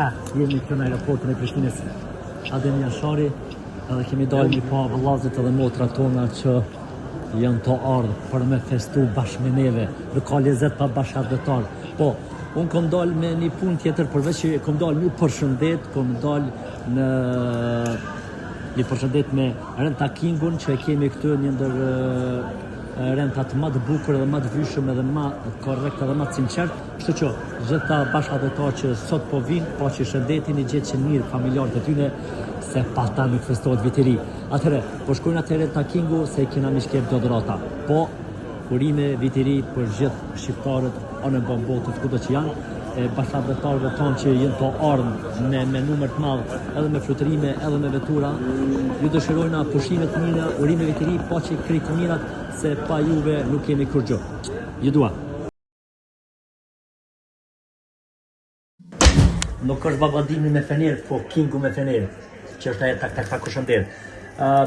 Jemi këtu në aeroportin e Prishtinës Adem Jashari, edhe kemi dalë një pa vëllazët edhe motrat tona që janë të ardhë për me festu bashkë me neve, dhe ka lezet pa bashkëdhetar. Po, unë kom dalë me një punë tjetër, përveç që kom dalë një përshëndet, kom dalë në një përshëndet me Renta Kingun, që e kemi këtu një ndër rentat më të bukur dhe më të vyshëm edhe më korrekt edhe më të sinqert. Kështu që gjitha bashkëdhetar që sot po vinë, po që shëndetin i gjithë që mirë familjarët e tyne, se pa ta nuk festohet vitiri. Atëre, po shkojnë atë Renta Kingu se kena mi shkep deodorata. Po, urime vitiri për gjithë shqiptarët anë në botës kudo që janë, bashkëdhetarëve tonë që jenë të ardhmë me numër të madh, edhe me flutërime, edhe me vetura. Ju dëshirojna pushime të mira, urime vitiri, po që krijt të mirat, se pa juve nuk kemi kur gjë. Ju dua. Nuk është babadimi me fener, po Kingu me fener, që është ajo tak përshëndet.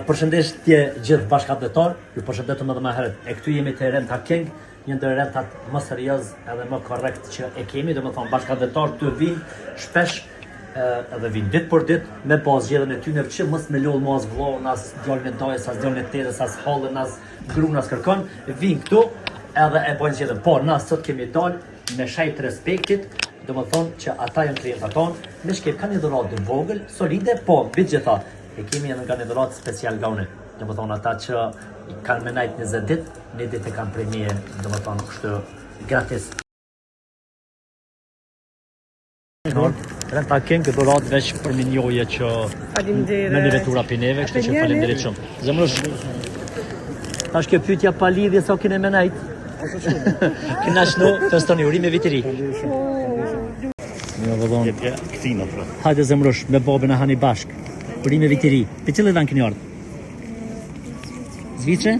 Përshëndetje gjithë bashkëdhetar, ju përshëndetëm edhe më herët. E këtu jemi te Renta King, një ndër rentat më serioz edhe më korrekt që e kemi, domethënë bashkëdhetar të vinë shpesh edhe vinë ditë për ditë me bazë zgjedhjen e tyre që mos me lodh mos vëllon as djalin e dajës, as djalin e tetës, as hallën, as gruan as kërkon, vinë këtu edhe e bojnë zgjedhjen. Po na sot kemi dalë me shajt respektit, domethënë që ata janë klientat tonë, ne shkep kanë një dhuratë të vogël, solide, po mbi gjitha e kemi edhe nga një dhuratë special gaune. Domethënë ata që i kanë me najt 20 ditë, një ditë e kanë premie, domethënë kështu gratis. Renta King dhuratë veç për një njohje që me një vetura pineve, kështu që faleminderit shumë. Zemrush, tash kjo pyetja pa lidhje sa keni me najt. Këna shnu, festoni urime vitiri. Jo vëllon. Kthina pra. Hajde zemrush, me babën e hani bashk. Urime vitiri. Për cilët vend keni ardhur? Zvicre?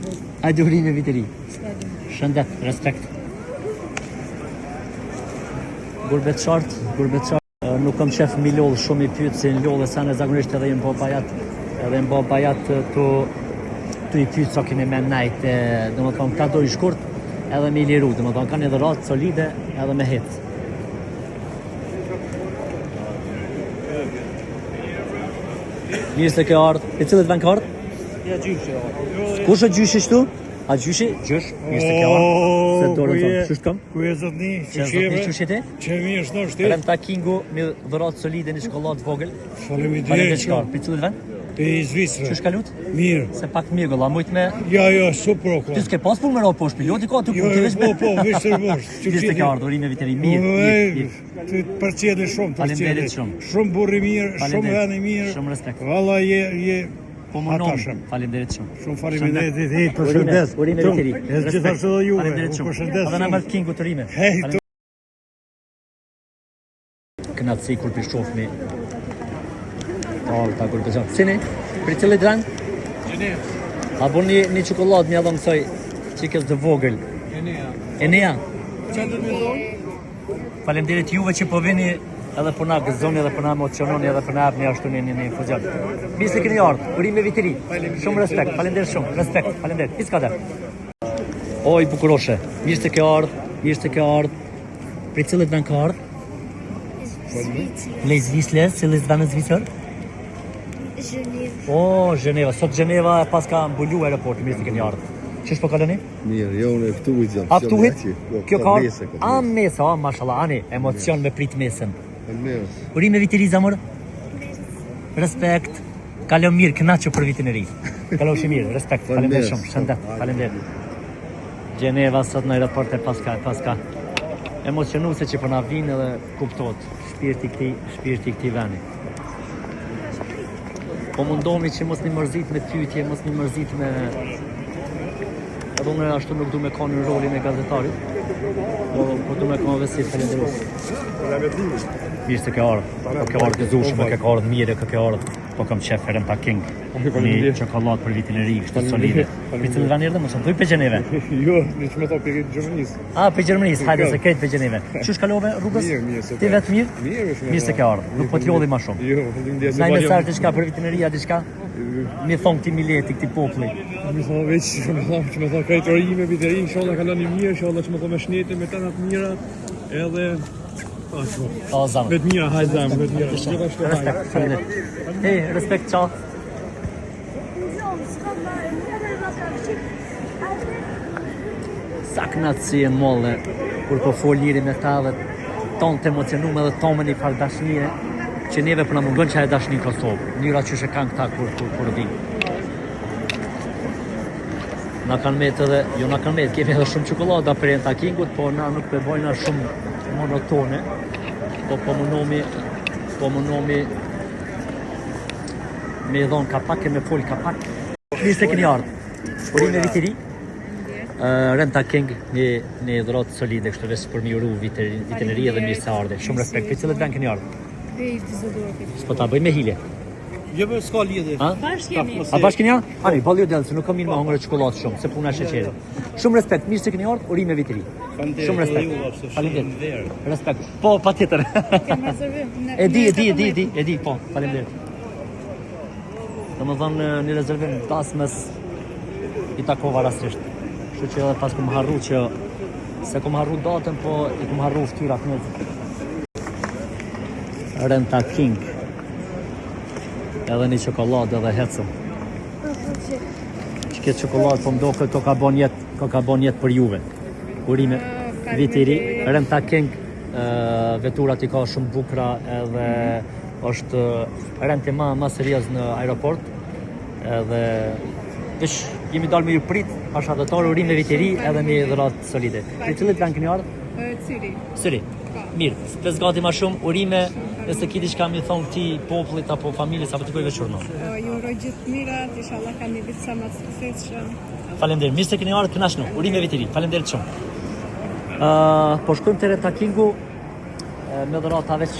Hajde urime vitiri. Shëndet, respekt. Gurbet shart, nuk kam qef mi lodh shumë i pyet se në lodhe sa në zakonisht edhe në bo bajat të i pyet sa keni me najt, dhe më thonë ka do i shkurt edhe me i liru, dhe më thonë ka një dhuratë solide edhe me hit. Mirë se ke ardhë, për cilët vend ka ardhë? Ja gjyshi ardhë. Kush është gjyshi shtu? A gjyshi? Gjysh, mirë se ke ardhë. Se dorën tonë, qështë kam? Ku e zotni? Që zotni qështë ti? Që mirë shno shtet. Renta Kingu, një dhuratë solide, një shkollat vogël. Faleminderit shkar. Për cilët vend? Për i Zvicrë. Qështë kalut? Mirë. Se pak mirë gëlla, mujt me... Ja, super ko. Ty s'ke pas punë me ro poshtë, piloti ka të punë, të veç Po, veç të rëbosh. Mirë se ke ardhur, urime viteri, mirë. Të përcjeli shumë, Faleminderit shumë. Shumë burri mirë, shumë veni mirë. Shumë respekt. Valla je Po më nomë, faleminderit shumë. Shumë faleminderit, përshëndes. Urime viteri. Gjithashtu dhe juve. Faleminderit shumë. Përshëndes. Edhe në mërë Kingu të rime. Kënatësi kur për shofmi. Ta kur për shofmi. Sini, për cilët rang? Gjenea. A bon një qokolat, një edhe mësoj qikës dhe vogël. Enea. Që të me thonë? Faleminderit juve që po vini edhe për na gëzoni, edhe për na emociononi, edhe për na apni ashtu një infuzion. Mirë se keni ardhur, urime vitiri. Shumë respekt, faleminderit shumë, respekt, faleminderit. Iskader. Oj bukuroshe, mirë se ke ardhur. Për cilët vend ka ardhur? Zvicrë, cilët vend në Zvicër? Gjeneva. Gjeneva. Sot Gjeneva e pas ka mbulu aeroporti, mirë se keni ardhur. Qësh po kaloni? Mirë, jo unë e këtuit jam. A këtuit? Kjo ka ardhur? A mesa, mashallah, ani, emocion me prit mesën. Urime vitiri zamor? Respekt. Kalo mirë, kënaqur për vitin e ri. Kalo shi mirë, respekt, faleminderit shumë, shëndet, faleminderit. Gjeneva sot në aeroport e paska. Emocionuese që po na vinë edhe kuptohet shpirti këtij vendi. Po mundohemi që mos një mërzit me pyetje, mos një mërzit me... Edhe unë ashtu nuk du me ka në rolin e gazetarit, po du me ka vesi faleminderit. Mirë se ke ardhur, po ke ardhur gëzushme, ke ardhur mirë, ke ardhur, po kam qef Renta King. Një çokolat për vitin e ri, kështu solide. Për cilën vend erdhëm, mos thuj për Gjeneve. Jo, ne çmë thon për Gjermanisë. Për Gjermanisë, hajde se këtë për Gjeneve. Çu shkalove rrugës? Mirë. Ti vetë mirë? Mirë se ke ardhur. Nuk po të lodhi më shumë. Jo, faleminderit. Na mesazh diçka për vitin e ri, diçka? Mi thon këtij mileti, këtij populli. Mi thon veç, më thon krejtorime, viteri, inshallah kaloni mirë, inshallah që më thon me shnete, me tana të mira, edhe O, zamë. Me të mira, hajde zamë, me të mira. Gjithashtu hajde. Respekt, faleminderit. Respekt, ciao. Sa knatësi e molle kur po fol njëri me ta dhe tonë të emocionume dhe tonë me një farë dashnie që neve për në mungon që e dashni në Kosovë. Njëra që shë kanë këta kur vinë. Na kanë metë edhe, jo na kanë metë, kemi edhe shumë qokolada për e në takingut, po na nuk përbojna shumë monotone, po mënomi me dhonë kapak e me fol kapak. Mirë se keni ardhë. Urime vitiri. Renta King një dhuratë solide, kështu veç për mi uru vitineri edhe mirë se ardhe. Shumë respekt, për cilët vend keni ardhë? S'po ta bëjnë me hile. Jo, për s'ka lidhje. A bashkë keni ardhë? Ani, baljo delë, se nuk kam mirë me hongre qokolatë shumë, se puna sheqeri. Shumë respekt, mirë se keni ardhë, urime vitiri. Shumë respekt. Faleminderit. Respekt. Po, pa tjetër. E di, po, faleminderit. Dhe më dhënë një rezervim tas mes i takova rastrisht. Kështu që edhe pas kum harru që se kum harru datën, po i kum harru ftyrat njerëzit. Renta King. Edhe një çokoladë edhe hecëm. Që këtë çokoladë po mdo këto ka bon jetë për juve. Urime vitiri. Renta King, veturat i ka shumë bukra edhe është rente ma serios në aeroport. Edhe vesh jemi dalë me ju prit, ashadator, urime vitiri edhe me dhuratë solide. Në cilët vend keni ardhë? Syri. Mirë, s'pes gati ma shumë, urime, nëse ki diçka mi thonë këti popullit apo familjes apo të kujve qurno. Ju uroj gjithë mirat, inshallah ka një ditë sa më të suksesshëm. Faleminderit, mirë se keni ardhë kënaqnu, urime vitiri, faleminderit shumë. Po shkojmë te Renta Kingu me dhurata veç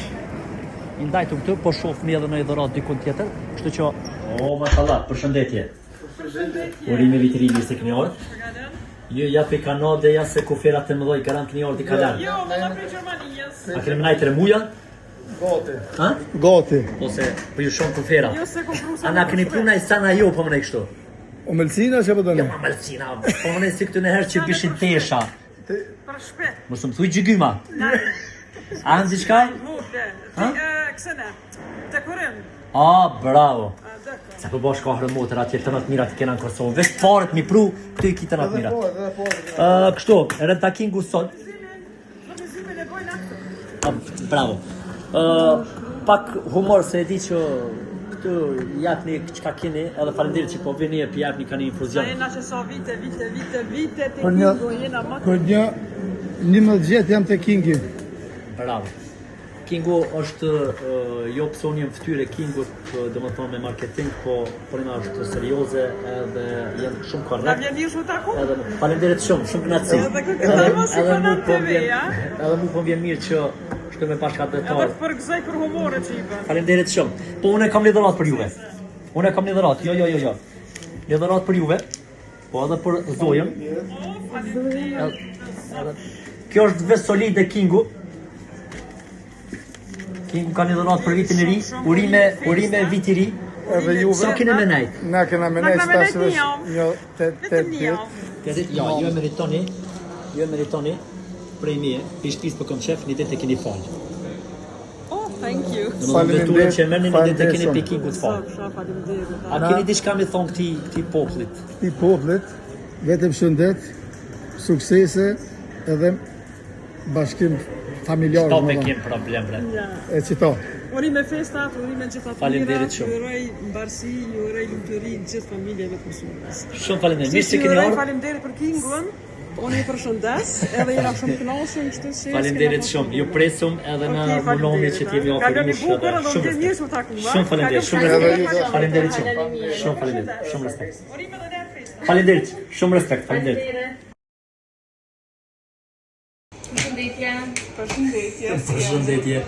i ndajtu këtu, po shohmi edhe në i dhuratë dikun tjetër, kështu që mashallah, përshëndetje. Urime vitiri, mirë se keni ardhë. Ju japi Kanadeja se kuferat e mëdhoj garant keni ardhë i kalan. Jo, valla për Gjermanisë. A keni më najtë remuja? Gati. Ha? Gati. Ose për ju shumë kufera? Jo se ku prusa. A na keni puna i sana jo po më ne kështu? O Melcina që po Jo dënë? ma Malcina, po më ne si këtu në herë që bishin tesha. Për shpet. Mos më thuj gjygyma. A në diçka? Mute. Ha? Kësene. Të kurim. Bravo. Sa po bosh ka hrën motër atje të më të mira të kena në Kosovë. Vesh paret mi pru, këtu i kitën atë mira. Kështu, Renta Kingu sot. Bravo. Pak humor se e di që këtu japni çka keni, edhe faleminderit që po vini e japni kanë infuzion. Jena që sa vite të Për një- kingu, jena më Për një 11 jam te Kingi. Bravo. Kingu është jo psoni në fytyrë Kingut, domethënë me marketing, po prima është serioze edhe janë shumë Na korrekt. vjen mirë shumë taku? Edhe faleminderit shumë kënaqësi. Edhe këtë mos i Edhe kanë mu po TV, vjen, ja? edhe mu po vjen mirë që shkoj me bashkë Edhe detar. të përgëzoj për humore që i bën. Faleminderit shumë. Po unë kam një dhuratë për juve. Unë kam një dhuratë. Jo. Një dhuratë për juve. Po edhe për Zojën. Kjo është vetë solide Kingu. Kingu ka një dhuratë për vitin e ri. Urime viti i ri. Edhe juve. Sa keni me nejt? Na kena me Na nejtë kena me stashë nejtë një Vetëm një. Jo, ju e meritoni prej mie, për shtëpisë për kom qef, një ditë e keni falë. Oh, thank you. Domethënë veturën që e merrni një ditë e keni Faleminderit për Kingu të falë. Faleminderit. A keni diçka me thonë këtij popullit? i poplit, vetëm shëndet, suksese edhe bashkim familjar. Po me domethënë. kem problem bre. E qita. Urime festat, urime gjitha të Faleminderit shumë. Ju uroj mbarësi, ju uroj lumturi gjithë familjeve të Kosovës. Shumë faleminderit. Mirë se Ju keni uroj ardhur. faleminderit për Kingun. Unë ju përshëndes, edhe jena shumë kënaqur kështu si. Faleminderit shumë. Ju presum edhe na munomi që t'jemi ofruar. Kaloni bukur, do Shumë të mirë shumë taku. Shumë faleminderit. Shumë respekt. Faleminderit shumë. Shumë faleminderit. Shumë respekt. Urime dhe në festa. Faleminderit. Shumë respekt. Faleminderit. Përshëndetje.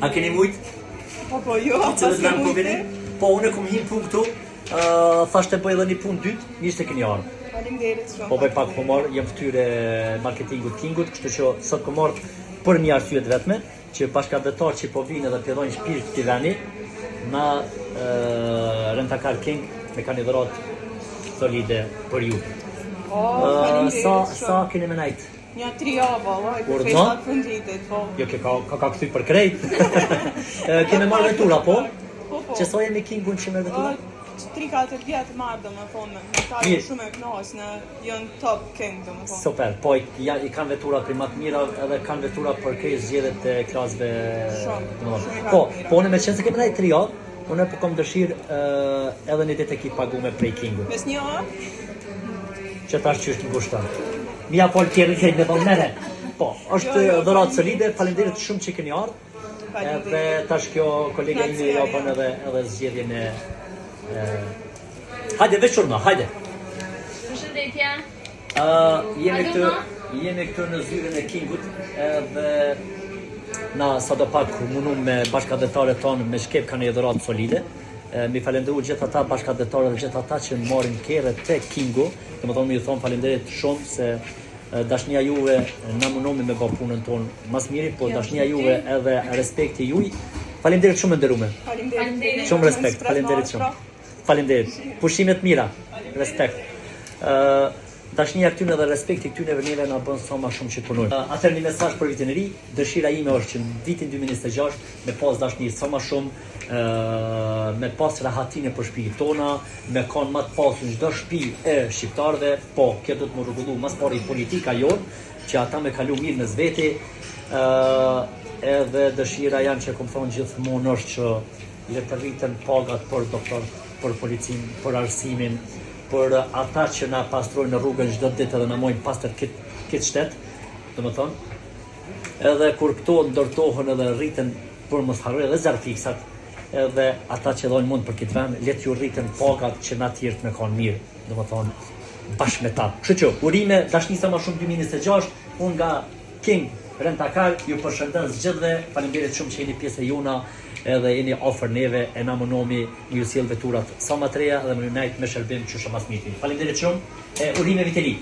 A keni mujt? Po jo, Cilët vend po vini? Po unë kom hin punë këtu. Thashtë bëj edhe një punë dytë, mirë se keni ardhur. Faleminderit shumë. Po bëj pak humor, jam fytyre marketingut Kingut, kështu që sot kom ardhur për një arsye të vetme, që bashkëdhetar që po vinë dhe pjedhojnë shpirt këtij vendi, na Renta King me kanë dhuratë solide për ju. Faleminderit. Sa keni me najt? Një 3 javë, valla, Kur për festat funditit, po. Jo, ka kthy për krejt. Kemi marrë vetura, po? Po. Që jemi Kingun që me vetura? 3-4 vjetë marrë, do më thonë, në ta Mirë. shumë e knasë, janë top king, do më thonë. Super, po i kanë vetura për matë mira edhe kanë vetura për krejt zgjedhjet e klasëve. Shumë i Po, kanë mira. po unë me qenë se kemi ndaj 3 javë, unë po kam dëshirë edhe një ditë e ki pagu me prej Kingu. Mes një orë, Që tash që është në gushtan. Mia fol tjerë krejt me thonë mere. Po, është Jo, dhuratë solide, faleminderit shumë që keni ardhur. Edhe faleminderit. tash kjo kolega ime Knaçësia ja ime. bën edhe zgjedhjen e hajde veç urma, hajde. Përshëndetje. Jemi këtu në zyrën e Kingut edhe na sadopak mundum me bashkëdhetarët tonë me shkep kanë një dhuratë solide. Mi falenderu gjithë ata bashkëdhetarë dhe gjithë ata që marrin kerë te Kingu. Domethënë mi ju thon faleminderit shumë se dashnia juve na mundomi me bë punën tonë mas miri, po dashnia juve edhe respekti juaj. Faleminderit shumë nderuame. Faleminderit. Shumë respekt, faleminderit shumë. Faleminderit. Pushimet mira, respekt. Dashnia këtyne dhe respekti këtyne neve na bën sa më shumë që punojmë. Atëherë një mesazh për vitin e ri, dëshira ime është që në vitin 2026 me pas dashni sa më shumë, me pas rahatinë për shtëpitë tona, me kanë më të pasur çdo shtëpi e shqiptarëve, po kjo do të më rregullu më së pari politika jonë, që ata me kalu mirë mes veti, edhe dëshira janë që kom thonë gjithmonë është që le të rriten pagat për doktor, për policin, për arsimin, për ata që na pastrojnë në rrugën çdo ditë edhe na mojnë pastër këtë shtet, domethënë. Edhe kur këto ndërtohen edhe rriten për mos harroj edhe zarfiksat, edhe ata që dhojnë mund për këtë vend, le t'ju rriten pagat që na tjerë me kanë mirë, domethënë bashkë me ta. Kështu që urime dashni sa më shumë 2026, unë nga King Rentakar ju përshëndes gjithëve, faleminderit shumë që jeni pjesë e jona edhe jeni ofër neve e na mënomi ju sjell veturat sa më të reja dhe më najt me shërbim që shumë mas mirë. Faleminderit shumë e urime vit e ri.